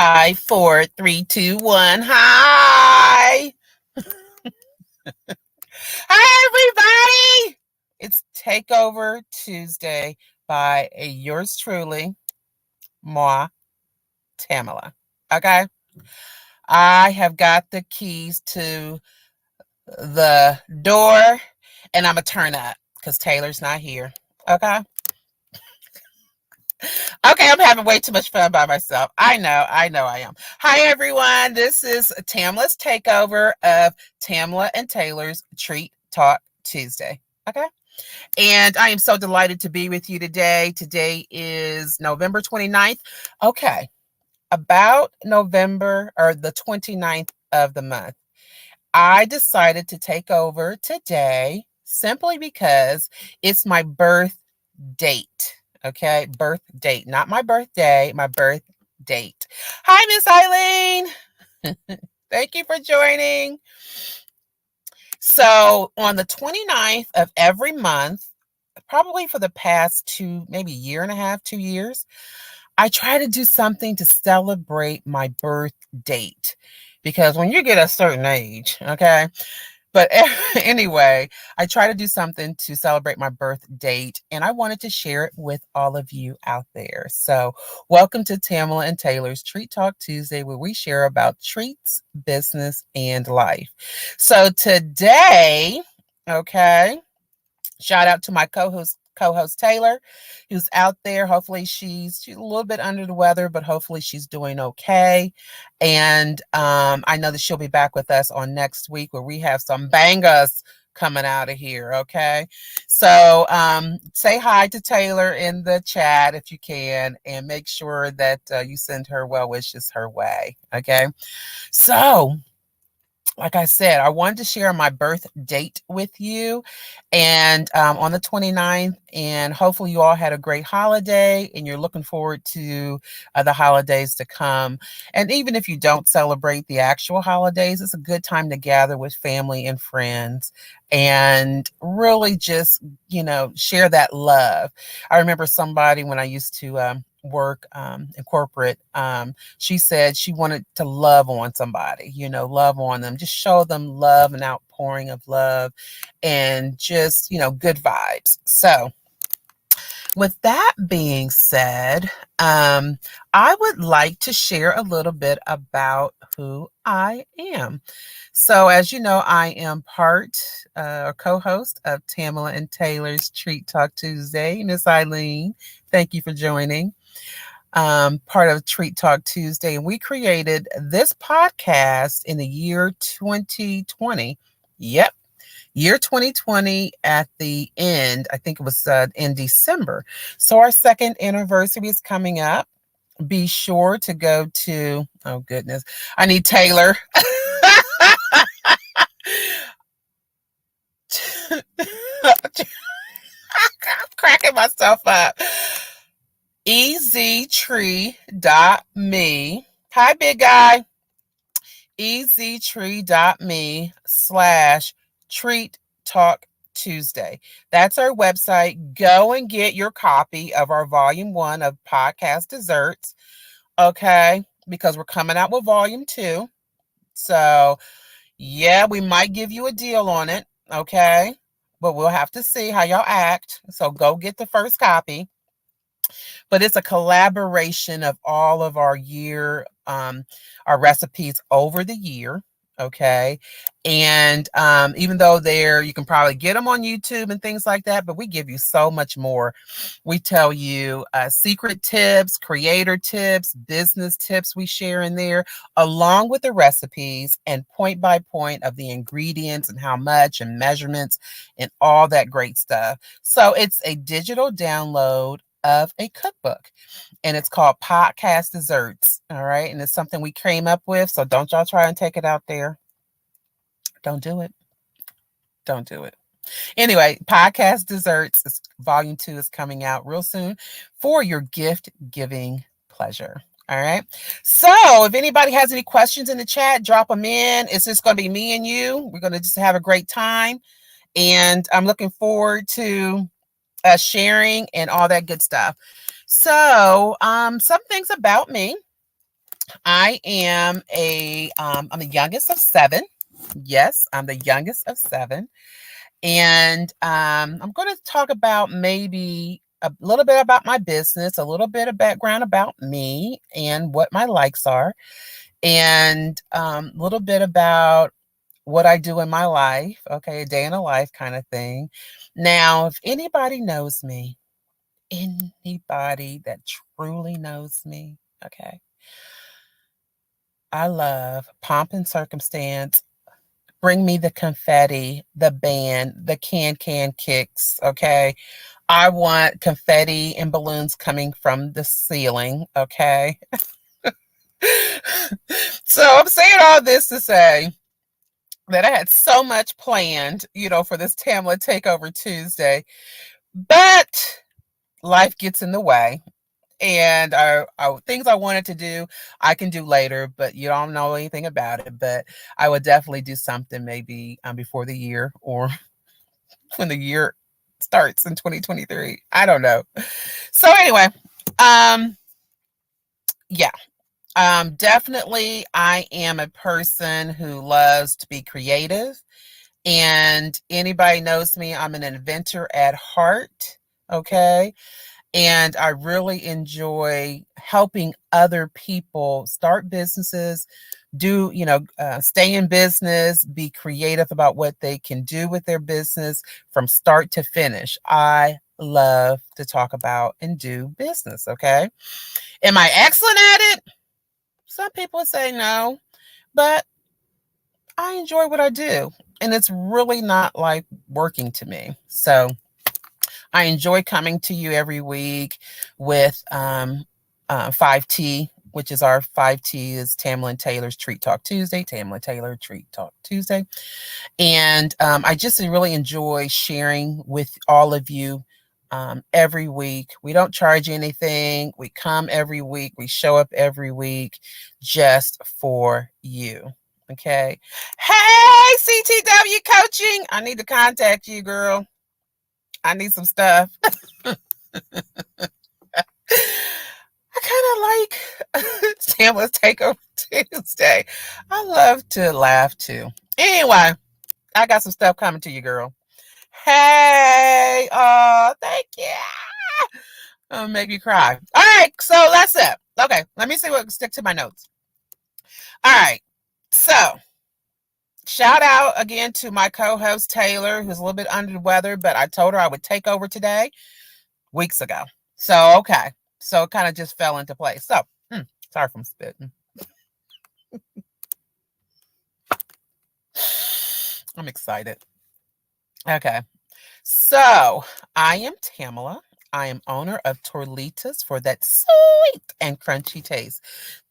5, 4, 3, 2, 1. Hi. Hi, everybody. It's Takeover Tuesday by yours truly, moi, Tamela. Okay. I have got the keys to the door and I'm going to turn up because Taylor's not here. Okay. Okay, I'm having way too much fun by myself. I know I am. Hi, everyone. This is Tamela's takeover of Tamela and Taylor's Treat Talk Tuesday. Okay. And I am so delighted to be with you today. Today is November 29th. Okay. About November or the 29th of the month, I decided to take over today simply because it's my birth date. Okay, birth date, not my birthday, my birth date. Hi, Miss Eileen. Thank you for joining. So, on the 29th of every month, probably for the past maybe year and a half, 2 years, I try to do something to celebrate my birth date. Because when you get a certain age, okay, but anyway, I try to do something to celebrate my birth date, and I wanted to share it with all of you out there. So, welcome to Tamela and Taylor's Treat Talk Tuesday, where we share about treats, business, and life. So, today, okay, shout out to my co-host Taylor, who's out there. Hopefully she's a little bit under the weather, but hopefully she's doing okay. And I know that she'll be back with us on next week where we have some bangers coming out of here. Okay. So say hi to Taylor in the chat if you can, and make sure that you send her well wishes her way. Okay. So, like I said, I wanted to share my birth date with you and on the 29th, and hopefully you all had a great holiday and you're looking forward to the holidays to come. And even if you don't celebrate the actual holidays, it's a good time to gather with family and friends and really just, share that love. I remember somebody when I used to work in corporate, she said she wanted to love on somebody, love on them, just show them love and outpouring of love and just, good vibes. So, with that being said, I would like to share a little bit about who I am. So, as you know, I am part or co-host of Tamela and Taylor's Treat Talk Tuesday. Miss Eileen, thank you for joining. Part of Treat Talk Tuesday, and we created this podcast in the year 2020. Yep. Year 2020 at the end, I think it was in December. So our second anniversary is coming up. Be sure to go to, oh goodness, I need Taylor. I'm cracking myself up. eztree.me. Hi, big guy. eztree.me/treat talk Tuesday. That's our website. Go and get your copy of our volume 1 of podcast desserts. Okay. Because we're coming out with volume 2. So yeah, we might give you a deal on it. Okay. But we'll have to see how y'all act. So go get the first copy. But it's a collaboration of all of our our recipes over the year. Okay. And even though you can probably get them on YouTube and things like that, but we give you so much more. We tell you secret tips, creator tips, business tips we share in there, along with the recipes and point by point of the ingredients and how much and measurements and all that great stuff. So it's a digital download of a cookbook, and it's called Podcast Desserts. All right. And it's something we came up with. So don't y'all try and take it out there. Don't do it. Don't do it. Anyway, Podcast Desserts volume 2 is coming out real soon for your gift giving pleasure. All right. So if anybody has any questions in the chat, drop them in. It's just going to be me and you. We're going to just have a great time. And I'm looking forward to sharing and all that good stuff. So some things about me. I'm the youngest of seven. Yes, I'm the youngest of seven. And I'm going to talk about maybe a little bit about my business, a little bit of background about me and what my likes are, and a little bit about what I do in my life. Okay, a day in a life kind of thing. Now, if anybody knows me, anybody that truly knows me, okay, I love pomp and circumstance. Bring me the confetti, the band, the can kicks, okay? I want confetti and balloons coming from the ceiling, okay? So I'm saying all this to say that I had so much planned, for this Tamela Takeover Tuesday, but life gets in the way. And things I wanted to do, I can do later, but you don't know anything about it. But I would definitely do something maybe before the year or when the year starts in 2023. I don't know. So anyway, um, yeah, definitely I am a person who loves to be creative. And anybody knows me, I'm an inventor at heart. Okay. And I really enjoy helping other people start businesses, stay in business, be creative about what they can do with their business from start to finish. I love to talk about and do business. Okay. Am I excellent at it? Some people say no, but I enjoy what I do. And it's really not like working to me. So I enjoy coming to you every week with 5T, which is our 5T is Tamela and Taylor's Treat Talk Tuesday, Tamela Taylor Treat Talk Tuesday. And I just really enjoy sharing with all of you every week. We don't charge anything. We come every week. We show up every week just for you. Okay. Hey, CTW Coaching. I need to contact you, girl. I need some stuff. I kind of like Tamela's Takeover Tuesday. I love to laugh too. Anyway, I got some stuff coming to you, girl. Hey, oh, thank you. It'll make me cry. All right, so that's it. Okay, let me see what stick to my notes. All right, so shout out again to my co-host Taylor, who's a little bit under the weather, but I told her I would take over today weeks ago. So okay, so it kind of just fell into place. So sorry if I'm spitting. I'm excited. Okay. So I am Tamela. I am owner of Torlitas for that sweet and crunchy taste.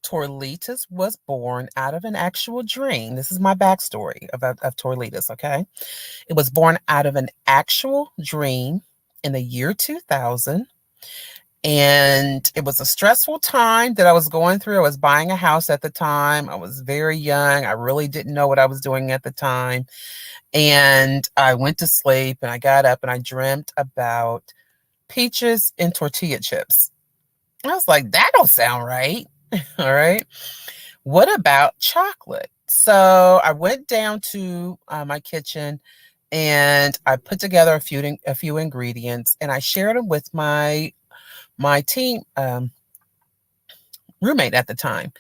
Torlitas was born out of an actual dream. This is my backstory of Torlitas, okay? It was born out of an actual dream in the year 2000. And it was a stressful time that I was going through. I was buying a house at the time. I was very young. I really didn't know what I was doing at the time. And I went to sleep and I got up and I dreamt about peaches and tortilla chips. I was like, that don't sound right. All right. What about chocolate? So I went down to my kitchen and I put together a few ingredients and I shared them with my team roommate at the time.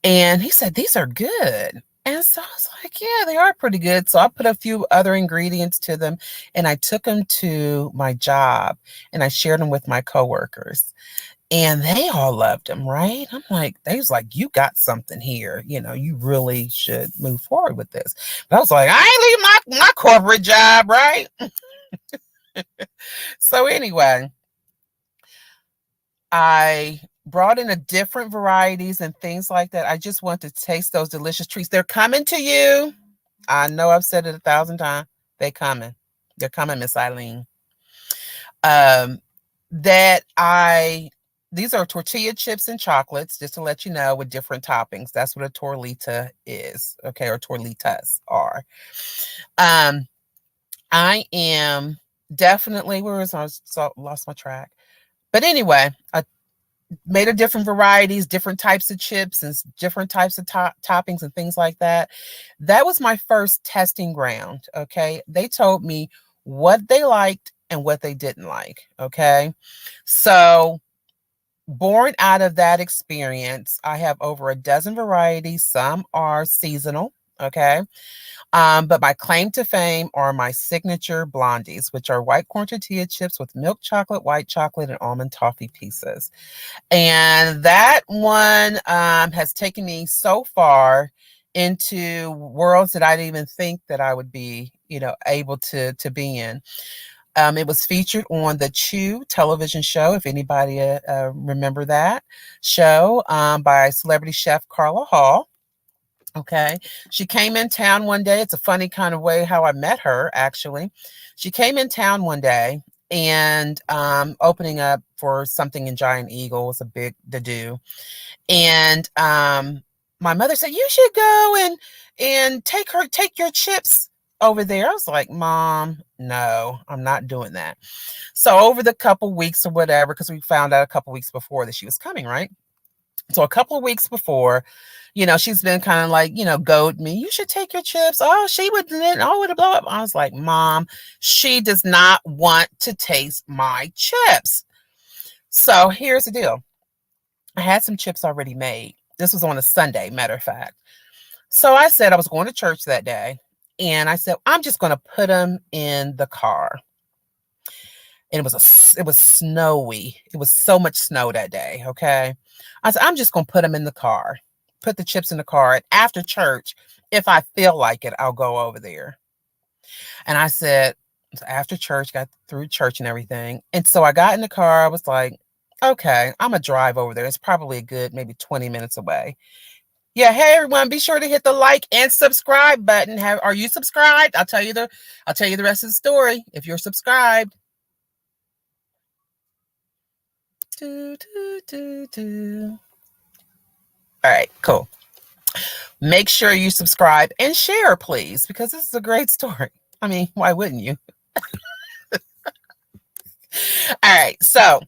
And he said, these are good. And so I was like, yeah, they are pretty good. So I put a few other ingredients to them and I took them to my job and I shared them with my coworkers. And they all loved them, right? I'm like, they was like, you got something here. You really should move forward with this. But I was like, I ain't leaving my corporate job, right? So anyway, I brought in a different varieties and things like that. I just want to taste those delicious treats. They're coming to you. I know I've said it 1,000 times. They're coming. They're coming, Miss Eileen. Um, that I these are tortilla chips and chocolates, just to let you know, with different toppings. That's what a torlita is, okay, or torlitas are. I am definitely lost my track. But anyway, made of different varieties, different types of chips, and different types of toppings and things like that. That was my first testing ground. Okay. They told me what they liked and what they didn't like. Okay. So, born out of that experience, I have over a dozen varieties. Some are seasonal. Okay. But my claim to fame are my signature blondies, which are white corn tortilla chips with milk chocolate, white chocolate, and almond toffee pieces. And that one has taken me so far into worlds that I didn't even think that I would be, able to be in. It was featured on the Chew television show, if anybody remember that show, by celebrity chef Carla Hall. Okay. She came in town one day. It's a funny kind of way how I met her, actually. She came in town one day and opening up for something in Giant Eagle was a big to do. And my mother said, you should go and take your chips over there. I was like, Mom, no, I'm not doing that. So over the couple weeks or whatever, because we found out a couple weeks before that she was coming, right? So a couple of weeks before, she's been kind of like, goad me. You should take your chips. Oh, she would then would blow up. I was like, Mom, she does not want to taste my chips. So here's the deal. I had some chips already made. This was on a Sunday, matter of fact. So I said I was going to church that day. And I said, I'm just going to put them in the car. And it was snowy. It was so much snow that day. Okay. I said, I'm just going to put them in the car, put the chips in the car. And after church, if I feel like it, I'll go over there. And I said, after church, got through church and everything. And so I got in the car. I was like, okay, I'm going to drive over there. It's probably a good maybe 20 minutes away. Yeah. Hey, everyone, be sure to hit the like and subscribe button. Are you subscribed? I'll tell you the rest of the story if you're subscribed. Do, do, do, do. All right, cool. Make sure you subscribe and share, please, because this is a great story. I mean, why wouldn't you? All right, so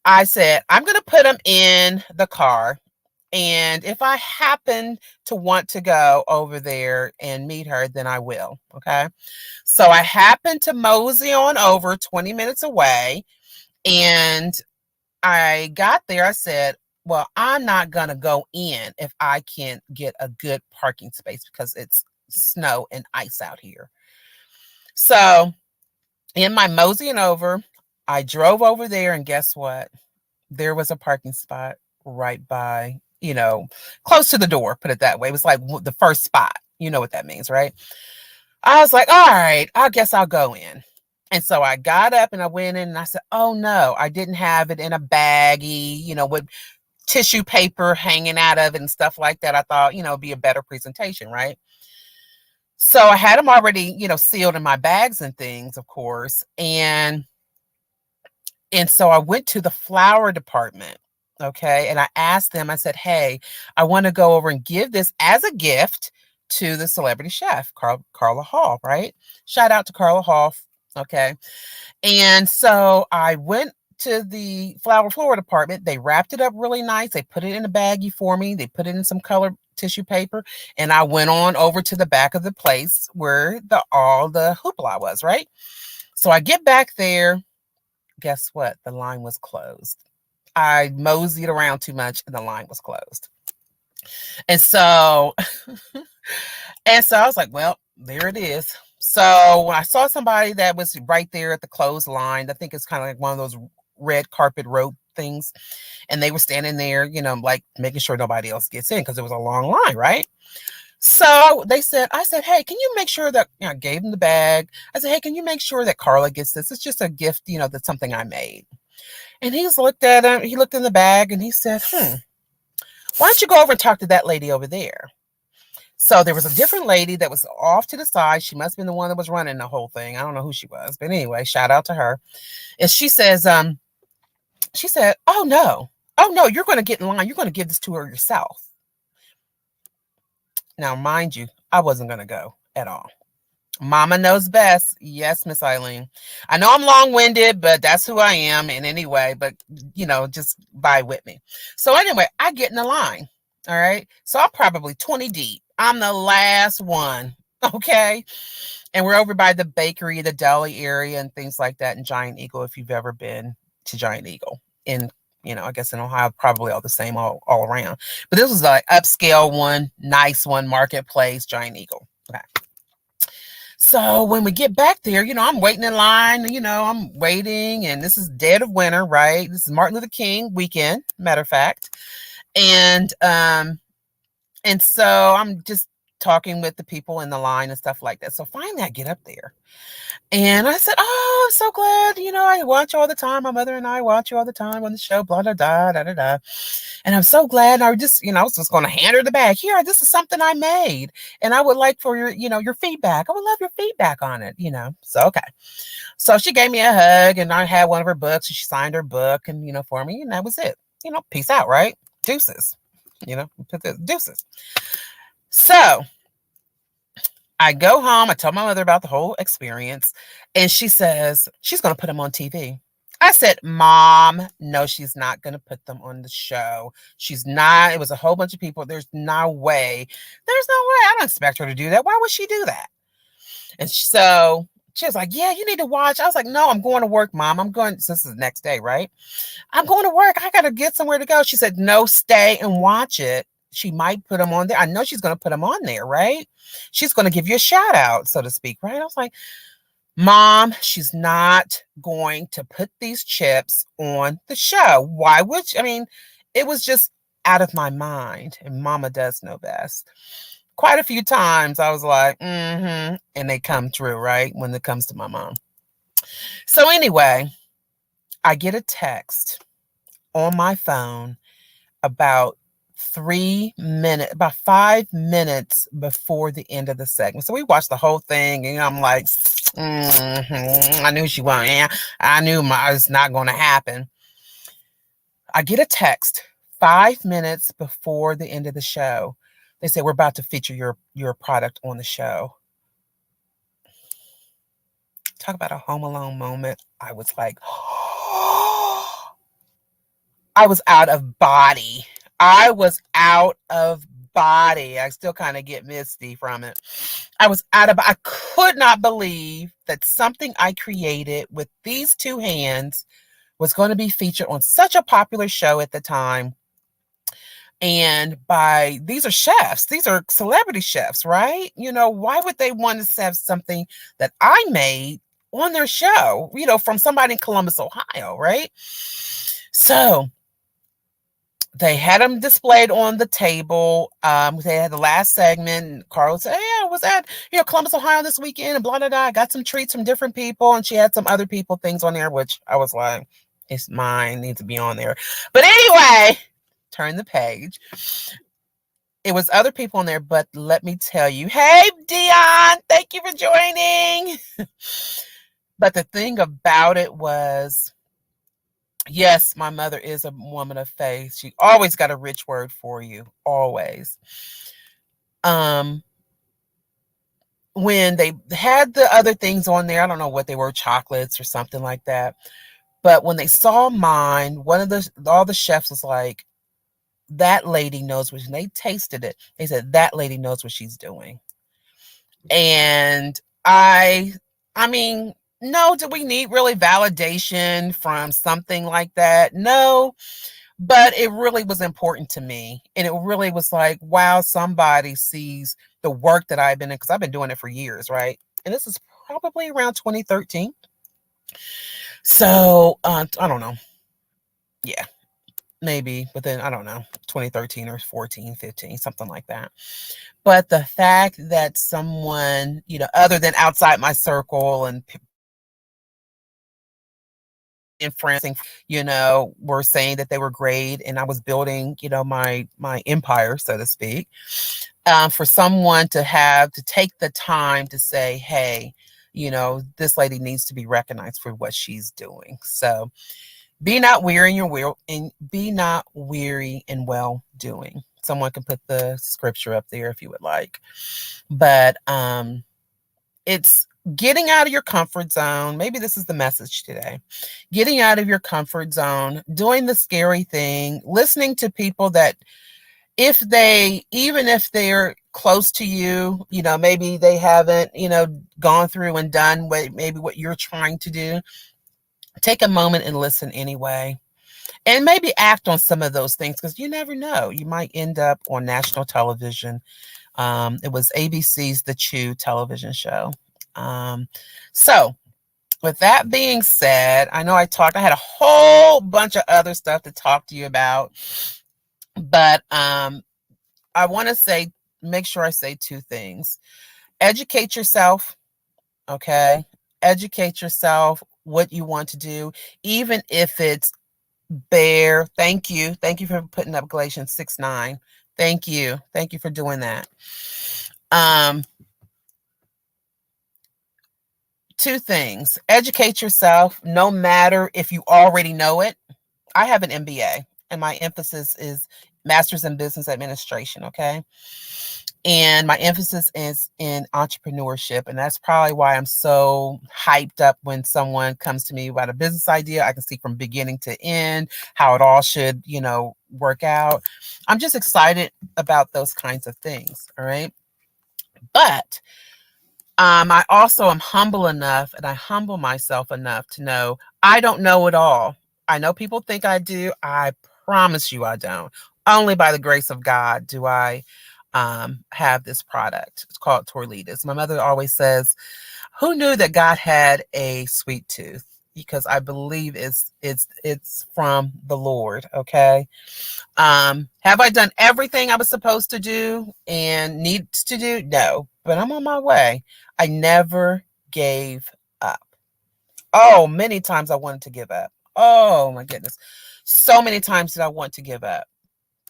I said, I'm going to put them in the car. And if I happen to want to go over there and meet her, then I will. Okay. So I happened to mosey on over 20 minutes away. And I got there. I said, well, I'm not going to go in if I can't get a good parking space because it's snow and ice out here. So in my moseying over, I drove over there and guess what? There was a parking spot right by, close to the door, put it that way. It was like the first spot. You know what that means, right? I was like, all right, I guess I'll go in. And so I got up and I went in and I said, oh no, I didn't have it in a baggie, with tissue paper hanging out of it and stuff like that. I thought, it'd be a better presentation, right? So I had them already, sealed in my bags and things, of course. And so I went to the flower department. Okay. And I asked them, I said, hey, I want to go over and give this as a gift to the celebrity chef, Carla Hall, right? Shout out to Carla Hall. Okay. And so I went to the flower department. They wrapped it up really nice. They put it in a baggie for me. They put it in some colored tissue paper. And I went on over to the back of the place where all the hoopla was, right? So I get back there. Guess what? The line was closed. I moseyed around too much and the line was closed. And so, I was like, well, there it is. So when I saw somebody that was right there at the closed line, I think it's kind of like one of those red carpet rope things. And they were standing there, like making sure nobody else gets in because it was a long line, right? So I said, hey, can you make sure that, I gave him the bag. I said, hey, can you make sure that Carla gets this? It's just a gift, that's something I made. And he looked at him. He looked in the bag and he said, why don't you go over and talk to that lady over there? So there was a different lady that was off to the side. She must have been the one that was running the whole thing. I don't know who she was, but anyway, shout out to her. And she says, she said, oh no, you're going to get in line. You're going to give this to her yourself. Now, mind you, I wasn't going to go at all. Mama knows best. Yes, Miss Eileen. I know I'm long winded, but that's who I am in any way. But, just vibe with me. So, anyway, I get in the line. All right. So, I'm probably 20 deep. I'm the last one. Okay. And we're over by the bakery, the deli area, and things like that in Giant Eagle. If you've ever been to Giant Eagle in, I guess in Ohio, probably all the same all around. But this was like upscale one, nice one, marketplace, Giant Eagle. Okay. So when we get back there, I'm waiting in line, I'm waiting, and this is dead of winter, right? This is Martin Luther King weekend, matter of fact. And so I'm just talking with the people in the line and stuff like that. So finally I get up there and I said, "Oh, I'm so glad, I watch you all the time. My mother and I watch you all the time on the show, blah, blah, blah, da, da, da. And I'm so glad." And I just, I was just going to hand her the bag. "Here, this is something I made. And I would like for your feedback. I would love your feedback on it. So, okay. So she gave me a hug and I had one of her books and she signed her book and, for me. And that was it. Peace out, right? Deuces. Deuces. So I go home. I tell my mother about the whole experience. And she says she's going to put them on TV. I said, "Mom, no, she's not going to put them on the show. She's not. It was a whole bunch of people. There's no way. There's no way. I don't expect her to do that. Why would she do that?" And so she was like, "Yeah, you need to watch." I was like, "No, I'm going to work, Mom. I'm going." So this is the next day, right? "I'm going to work. I got to get somewhere to go." She said, "No, stay and watch it. She might put them on there. I know she's going to put them on there, right? She's going to give you a shout out, so to speak, right?" I was like, "Mom, she's not going to put these chips on the show. Why would she?" I mean, it was just out of my mind, and Mama does know best. Quite a few times I was like, and they come true, right? When it comes to my mom. So anyway, I get a text on my phone about about 5 minutes before the end of the segment. So we watched the whole thing, and I'm like, I knew she wasn't. Yeah, I knew it's not going to happen. I get a text 5 minutes before the end of the show. They say, "We're about to feature your product on the show." Talk about a Home Alone moment. I was like, I was out of body. I was out of body. I still kind of get misty from it. I could not believe that something I created with these two hands was going to be featured on such a popular show at the time. And these are chefs, these are celebrity chefs, right? Why would they want to have something that I made on their show, from somebody in Columbus, Ohio, right? So they had them displayed on the table. They had the last segment, and Carl said, "Yeah, I was at Columbus, Ohio this weekend, and blah blah blah. I got some treats from different people," and she had some other people things on there, which I was like, "It's mine, needs to be on there." But anyway, turn the page. It was other people on there, but let me tell you, hey Dion, thank you for joining. But the thing about it was, yes, my mother is a woman of faith. She always got a rich word for you, always. When they had the other things on there, I don't know what they were, chocolates or something like that. But when they saw mine, all the chefs was like, "That lady knows what," and they tasted it. They said, "That lady knows what she's doing." And I mean, no, do we need really validation from something like that? No, but it really was important to me. And it really was like, wow, somebody sees the work that I've been in, because I've been doing it for years, right? And this is probably around 2013. So I don't know. Yeah, maybe within, I don't know, 2013 or 14, 15, something like that. But the fact that someone, other than outside my circle and friends, were saying that they were great, and I was building, my empire, so to speak. For someone to take the time to say, "Hey, this lady needs to be recognized for what she's doing." So be not weary in your will, and be not weary in well doing. Someone can put the scripture up there if you would like. But It's getting out of your comfort zone. Maybe this is the message today. Getting out of your comfort zone, doing the scary thing, listening to people that even if they're close to you, maybe they haven't, gone through and done maybe what you're trying to do, take a moment and listen anyway. And maybe act on some of those things because you never know. You might end up on national television. It was ABC's The Chew television show. So, with that being said, I know I had a whole bunch of other stuff to talk to you about, but I want to make sure I say two things. Educate yourself, okay? Educate yourself what you want to do, even if it's bare. Thank you. Thank you for putting up Galatians 6:9. Thank you. Thank you for doing that. Two things. Educate yourself, no matter if you already know it. I have an MBA, and my emphasis is Master's in Business Administration, okay? And my emphasis is in entrepreneurship. And that's probably why I'm so hyped up when someone comes to me about a business idea. I can see from beginning to end how it all should, work out. I'm just excited about those kinds of things. All right. But I also am humble enough, and I humble myself enough to know I don't know it all. I know people think I do. I promise you I don't. Only by the grace of God do I have this product. It's called Torlitas. My mother always says, "Who knew that God had a sweet tooth?" Because I believe it's from the Lord. Okay. Have I done everything I was supposed to do and needs to do? No, but I'm on my way. I never gave up. Oh, many times I wanted to give up. Oh my goodness. So many times did I want to give up,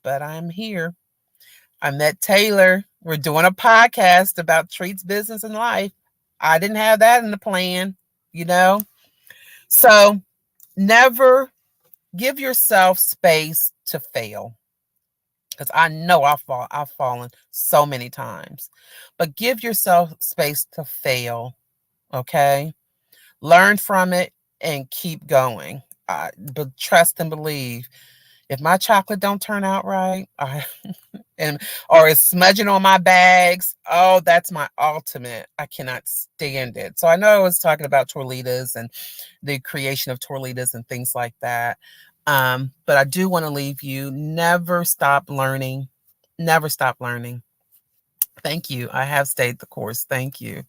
but I'm here. I met Taylor. We're doing a podcast about treats, business, and life. I didn't have that in the plan, you know? So never give yourself space to fail. Because I know I've fallen so many times. But give yourself space to fail, okay? Learn from it and keep going. But trust and believe. If my chocolate don't turn out right, or it's smudging on my bags, oh, that's my ultimate. I cannot stand it. So I know I was talking about Torlitas and the creation of Torlitas and things like that. But I do want to leave you. Never stop learning. Never stop learning. Thank you. I have stayed the course. Thank you.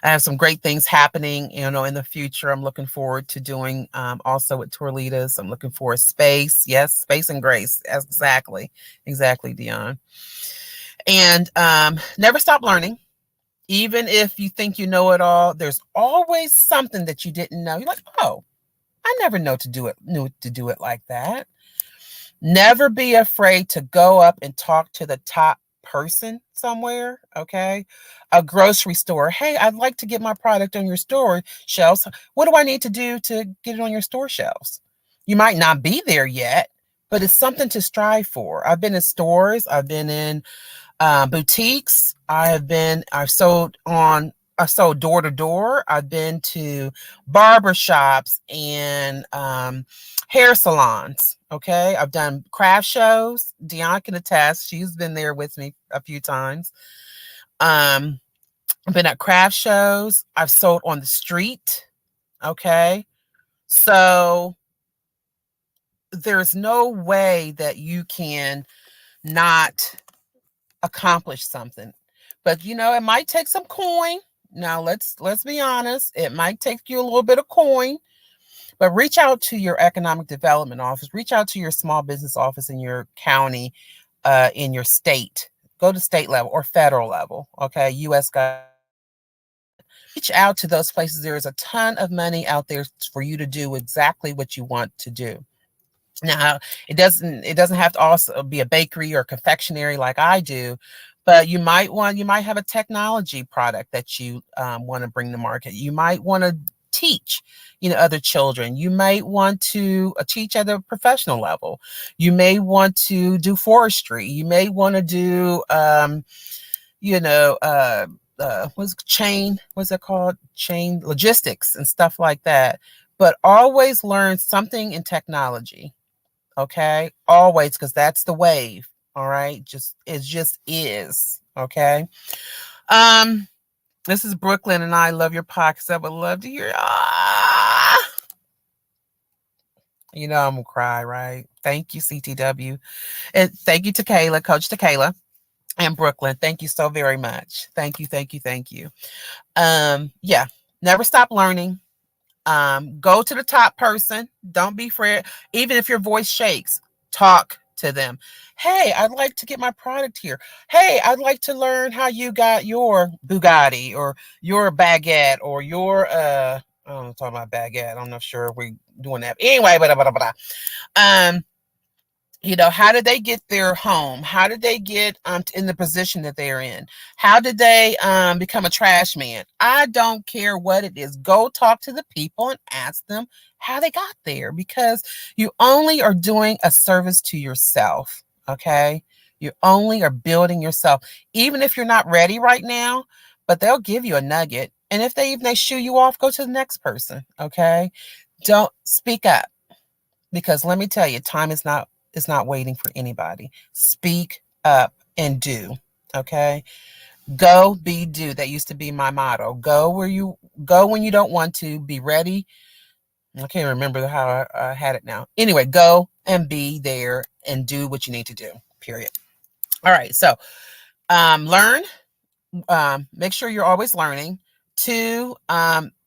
I have some great things happening, in the future. I'm looking forward to doing also with Torlitas. I'm looking for space. Yes, space and grace. Exactly. Exactly, Dion. And never stop learning. Even if you think you know it all, there's always something that you didn't know. You're like, oh, I never knew to do it like that. Never be afraid to go up and talk to the top person somewhere, okay? A grocery store. Hey, I'd like to get my product on your store shelves. What do I need to do to get it on your store shelves? You might not be there yet, but it's something to strive for. I've been in stores. I've been in boutiques. I've sold door to door. I've been to barber shops and hair salons. Okay. I've done craft shows. Dion can attest. She's been there with me a few times. I've been at craft shows. I've sold on the street. Okay. So there's no way that you can not accomplish something. But it might take some coin. Now let's be honest. It might take you a little bit of coin, but reach out to your economic development office, reach out to your small business office in your county, in your state. Go to state level or federal level, okay, US government. Reach out to those places. There is a ton of money out there for you to do exactly what you want to do. Now, it doesn't have to also be a bakery or confectionery like I do, but you might have a technology product that you want to bring to market. You might want to teach, other children. You might want to teach at a professional level. You may want to do forestry. You may want to do, what's chain, what's it called? Chain logistics and stuff like that. But always learn something in technology. Okay. Always, because that's the wave. All right. It just is. Okay. Um, this is Brooklyn, and I love your podcast. I would love to hear. You know I'm gonna cry, right? Thank you, CTW, and thank you to Kayla, Coach Kayla, and Brooklyn. Thank you so very much. Thank you, thank you, thank you. Yeah, never stop learning. Go to the top person. Don't be afraid. Even if your voice shakes, talk to them. Hey, I'd like to get my product here. Hey, I'd like to learn how you got your Bugatti or your baguette or your I don't know, talking about baguette. I'm not sure if we're doing that. Anyway, um, how did they get their home? How did they get in the position that they're in? How did they become a trash man? I don't care what it is. Go talk to the people and ask them how they got there, because you only are doing a service to yourself. Okay. You only are building yourself, even if you're not ready right now, but they'll give you a nugget. And if they shoo you off, go to the next person. Okay. Don't speak up, because let me tell you, time is not waiting for anybody. Speak up and do. Okay? Go, be, do. That used to be my motto. Go when you don't want to, be ready. I can't remember how I had it now. Anyway, go and be there and do what you need to do. Period. All right. So learn. Make sure you're always learning. 2,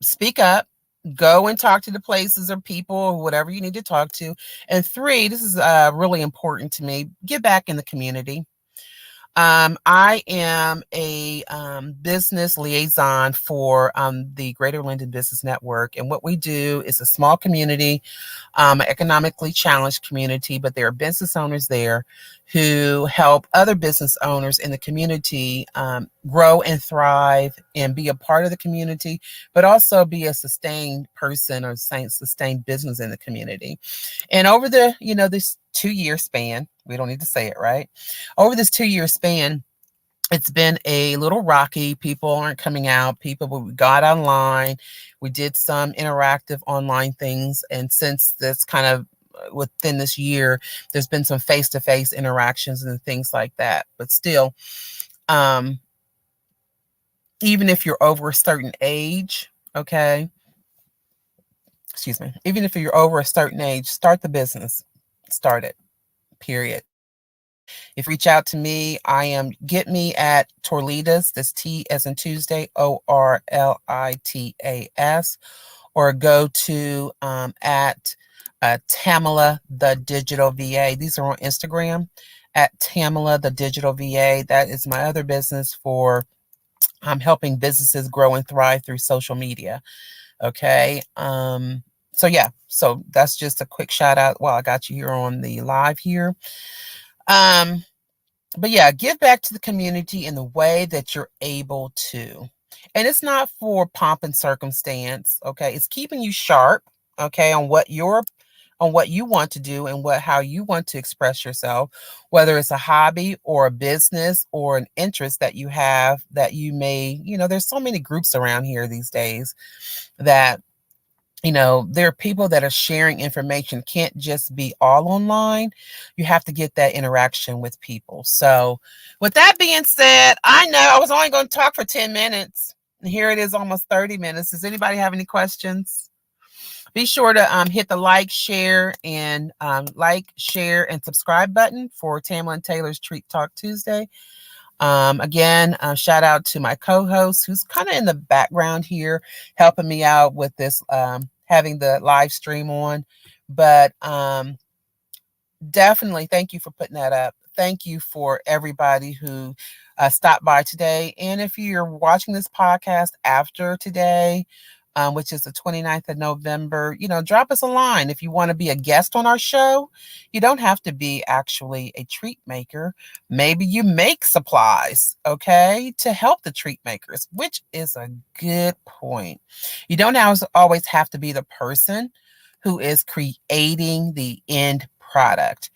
speak up. Go and talk to the places or people or whatever you need to talk to. And 3, this is really important to me, get back in the community. I am a business liaison for the Greater Linden Business Network. And what we do is a small community, economically challenged community, but there are business owners there who help other business owners in the community grow and thrive and be a part of the community, but also be a sustained person or sustained business in the community. And over this 2-year span, we don't need to say it, right? Over this 2-year span, it's been a little rocky. People aren't coming out. We got online. We did some interactive online things. And since this kind of within this year, there's been some face-to-face interactions and things like that. But still, even if you're over a certain age, okay, excuse me, even if you're over a certain age, start the business. Start it, period. If you reach out to me, get me at Torlitas, that's T as in Tuesday, ORLITAS, or go to at Tamela the Digital VA. These are on Instagram at Tamela the Digital VA. That is my other business for helping businesses grow and thrive through social media. Okay. So yeah, so that's just a quick shout out while I got you here on the live here. But yeah, give back to the community in the way that you're able to. And it's not for pomp and circumstance, okay? It's keeping you sharp, okay, on what you want to do and how you want to express yourself, whether it's a hobby or a business or an interest that you have that you may, there's so many groups around here these days that there are people that are sharing information. Can't just be all online. You have to get that interaction with people. So with that being said, I know I was only going to talk for 10 minutes. And here it is, almost 30 minutes. Does anybody have any questions? Be sure to hit the share, and subscribe button for Tamela and Taylor's Treat Talk Tuesday. Again, shout out to my co-host who's kind of in the background here, helping me out with this, having the live stream on. But definitely thank you for putting that up. Thank you for everybody who stopped by today. And if you're watching this podcast after today, which is the 29th of November, drop us a line. If you want to be a guest on our show, you don't have to be actually a treat maker. Maybe you make supplies, okay, to help the treat makers, which is a good point. You don't always have to be the person who is creating the end product.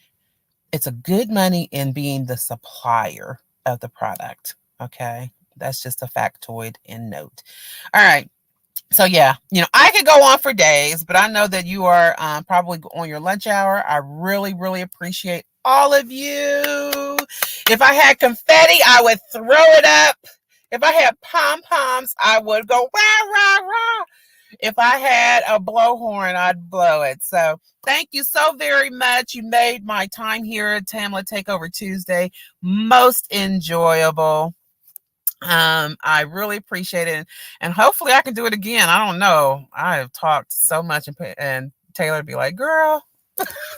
It's a good money in being the supplier of the product, okay? That's just a factoid in note. All right. So yeah, I could go on for days, but I know that you are probably on your lunch hour. I really, really appreciate all of you. If I had confetti, I would throw it up. If I had pom poms, I would go rah rah rah. If I had a blowhorn, I'd blow it. So thank you so very much. You made my time here at Tamela Takeover Tuesday most enjoyable. I really appreciate it, and hopefully I can do it again. I don't know. I have talked so much, and Taylor would be like, "Girl."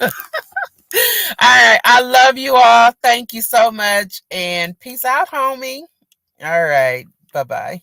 All right, I love you all. Thank you so much, and peace out, homie. All right, bye bye.